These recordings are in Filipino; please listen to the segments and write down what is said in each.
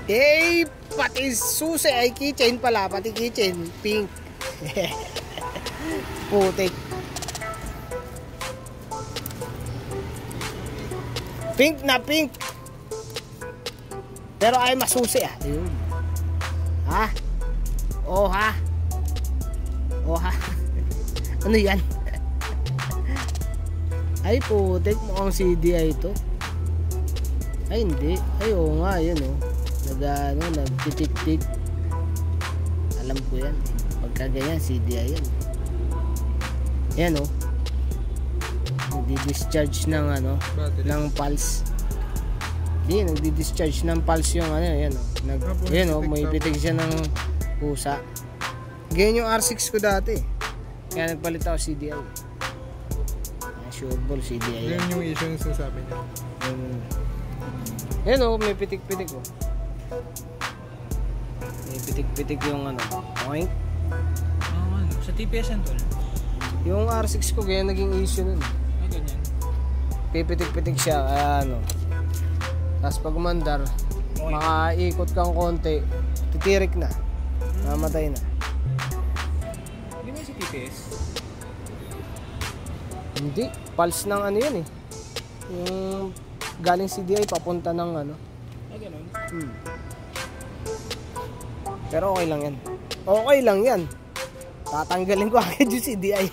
Eh, pati susi ay keychain pala, pati keychain pink. Putik. Pink na pink. Pero ay masusi ah. Ayun. Ha? Oh ha? Oh ha? Ano yan? Ay putik, mukhang CDI ito. Ay hindi. Ay oo nga, yun oh. Nagtitik-tik. Alam ko yan. Pagka ganyan, CDI yan. Yan oh. Nagdi-discharge ng ano, ng pulse. Hindi, nagdi-discharge ng pulse yung ano, yan oh. Yan oh, may pitig siya ng pusa. Ganyan yung R6 ko dati. Kaya nagpalit ako CDI. Sure ball CDI. Yan yung issue yung sasabi niya. Yan oh, may pitik-pitik oh. May pitik-pitik yung ano, point. Ano? Sa TPS yan tol? Yung R6 ko kaya naging issue nun. Ay ganyan. Pipitik-pitik siya, kaya ano. Tapos pag umandar, makaikot kang konti, titirik na. Mamatay na. Hindi mo sa TPS? Hindi, pulse ng ano yun eh. Yung galing CDI papunta ng ano. Ay ganun? Pero okay lang yan. Okay lang yan. Tatanggalin ko agad yung CDI.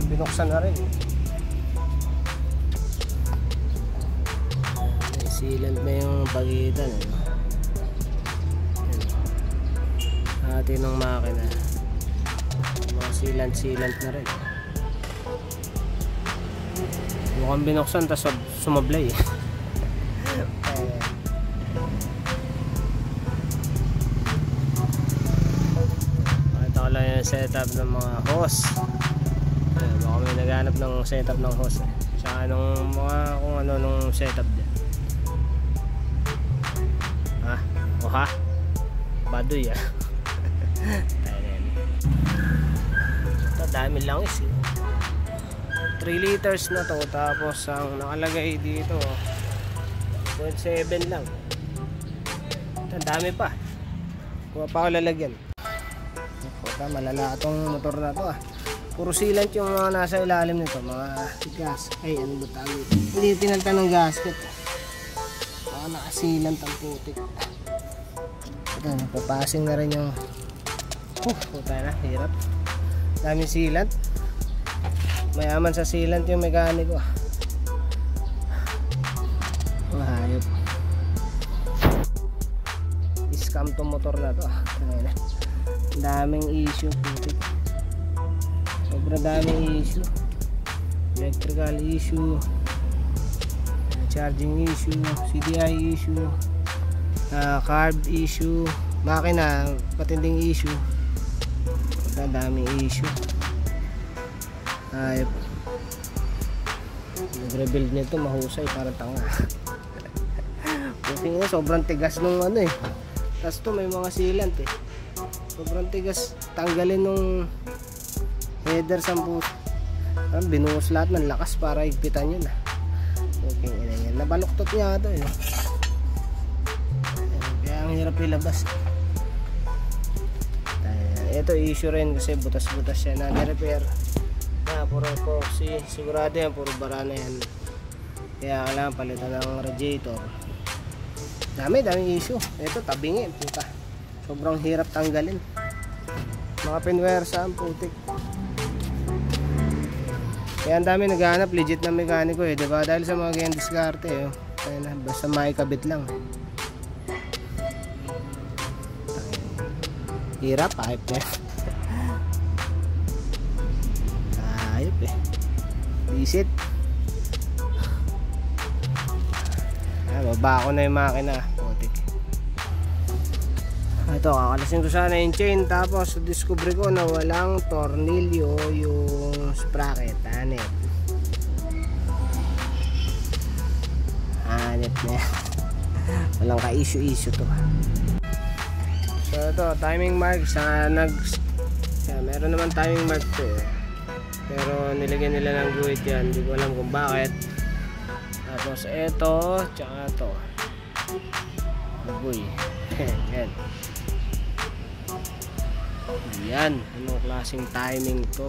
Binuksan na rin. Sealant na yung pagitan. Atin ng makina. Mga sealant na rin. Mukhang binuksan tapos sumablay. Pakita ko lang yung setup ng mga hose. Baka may naghanap ng setup ng hose eh. Saka nung mga kung ano nung setup dyan. Ha? O ha? Baduy ah. Ito dami lang is eh. 3 liters na to. Tapos ang nakalagay dito 0.7 lang. Ito dami pa. Kuha pa ako lalagyan. Malala itong motor na to ah. Puro sealant yung mga nasa ilalim nito, mga gas. Ay, ano ba tawag? Hindi tinalta ng gasket. Baka nakasealant ang putik. Ito, napapasing na rin yung... puta na, hirap. Daming sealant. Mayaman sa sealant yung mekaniko. Mahayop. Scam tong motor na to. Daming issue, putik. Sobrang daming issue. Electrical issue, charging issue, CDI issue, carb issue, makina, patinding issue. Sobrang daming issue. Ay, nag-rebuild nito mahusay para tanga. Buti nga sobrang tigas nung ano eh. Tapos to may mga sealant eh. Sobrang tigas, tanggalin nung header sa puso. Binuhos lahat ng lakas para higpitan yun. Okay, yan. Nabaluktot niya ito eh. Kaya ang hirap ilabas. Ito issue rin kasi butas-butas siya na ni-repair. Puro epoxy. Sigurado yan, puro bara na yan. Kaya kailangan palitan ng radiator. Daming issue. Ito tabingi. Puta. Sobrang hirap tanggalin. Mga pinwersa ang putik. Kaya ang dami naghahanap legit na mekaniko eh, diba? Dahil sa mga ganyan diskarte eh. Kaya na, basta makikabit lang. Hirap, ayop na. Ayop eh. Visit. Baba ko na yung makina. Putik. Ito, kakalasin ko sana yung chain, tapos discover ko na walang tornilyo yung sprocket. Hanip na yan. Walang ka-issue to. So ito, timing mark sa meron naman timing mark to eh. Pero nilagyan nila ng guhit yan, hindi ko alam kung bakit. Tapos ito, tsaka ito agoy. Yan. Yan, anong klaseng timing to?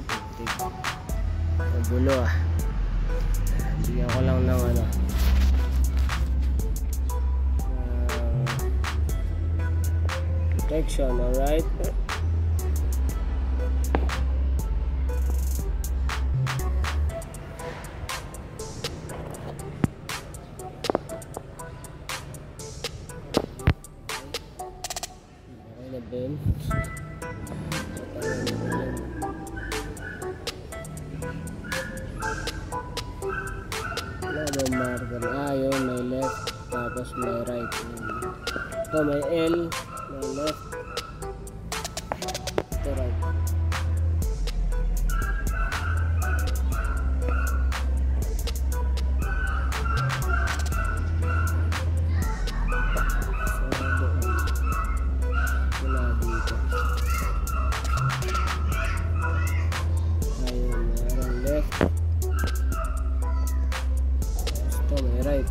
Magulo ah. Bigyan ko lang ng ano, protection, alright. Okay na din. Wala ba marker? Yun, may left, tapos may right. Ito may L, may left, ito right. Wala dito. Ayun, mayroong left, ito may right.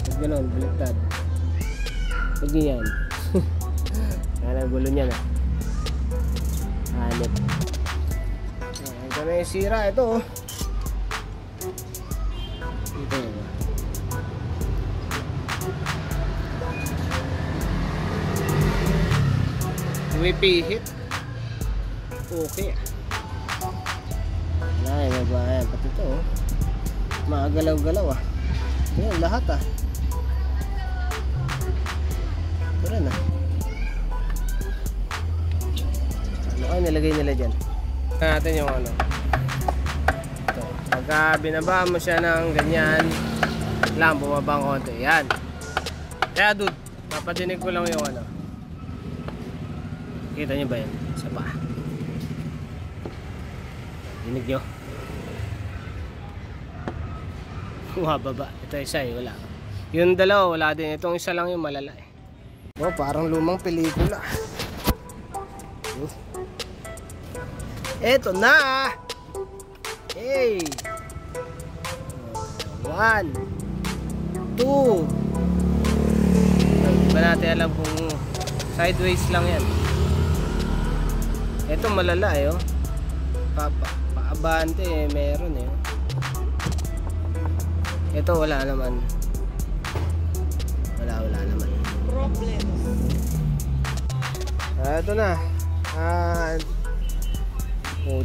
Pag gano'n, baliktad. Pag ganyan. Yan ang gulo niya na. Hanip. Ito na yung sira. Ito oh. Ito yun. Pumipihit. Okay. Wala yung babayan. Pati ito oh. Makagalaw-galaw ah. Yan lahat ah. Ito rin ah. Ano kayo nilagay nila dyan? Natin yung ano. Ito. Pagka binaba mo siya ng ganyan lang, bumaba ang konti. Yan. Kaya dude, papadinig ko lang yung ano. Kita nyo ba yan? Sa paa. Dinig nyo? Bumababa. Ito isa eh, wala. Yung dalawa wala din. Itong isa lang yung malala eh. Oh, parang lumang pelikula. Eto na. Hey. 1 2. Hindi ba natin alam kung sideways lang yan. Eto malala eh oh. Paabante eh, meron eh. Ito wala naman. Wala naman. Problem. Ito na.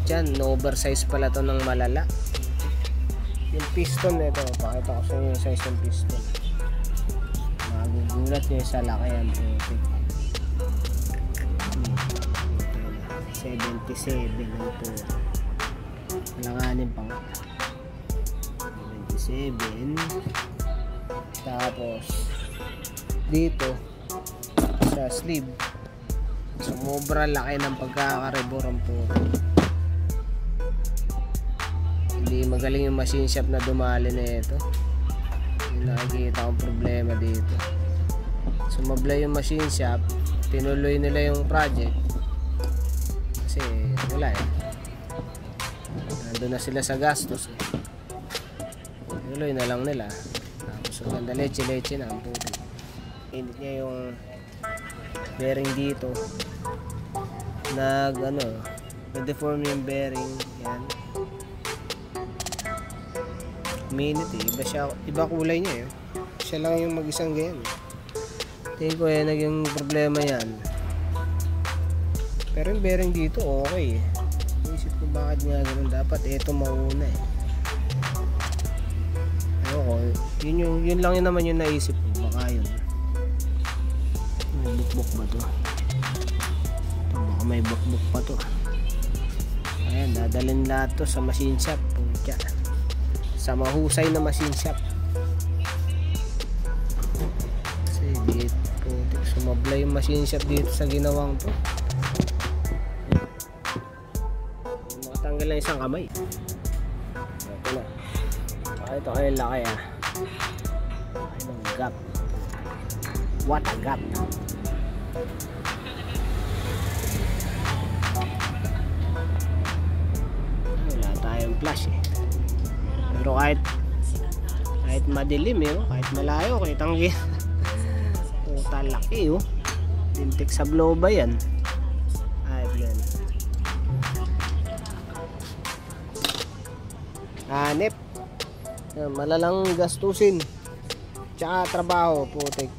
Dyan, oversize pala to ng malala. Yung piston nito, pakita ko sa inyo yung size ng piston. Magugulat nyo sa laki yan. 77 ang ito. Malanganin pa nga. 77. Tapos dito sa sleeve, sumobra laki ng pagkakarebor ang puto. Hindi magaling yung machine shop na dumali na ito. Yung nakikita kong problema dito. Sumablay yung machine shop, tinuloy nila yung project kasi wala eh, nandun na sila sa gastos eh. Tinuloy na lang nila. Tapos ganda leche na ang puto. Init niya yung bearing dito, na-deform yung bearing yan. Minute eh, iba kulay niya eh. Siya lang yung mag-isang ganyan eh. Tingin ko eh, naging problema yan. Pero yung bearing dito okay eh. Isip ko bakit nga ganun, dapat ito mauna eh. Ayoko, yun lang yun naman yung naisip ko, baka yun. May bukbuk ba to? Ito, baka may bukbuk pa to. Ayan, dadalhin lahat to sa machine shop. Pucha, sa mahusay na machine shop. Kasi dito, putik. Sumabla yung machine shop dito sa ginawang to. Makatanggal lang isang kamay. Ito na. Ito kayo laki ah. Anong gap? What a gap! Wala tayong flash eh. Pero kahit madilim eh, oh. Kahit malayo, kitang puta laki oh. Lintik sa blow ba yan? Ay, yan. Hanip. Yan, malalang gastusin. Tsaka trabaho, putik.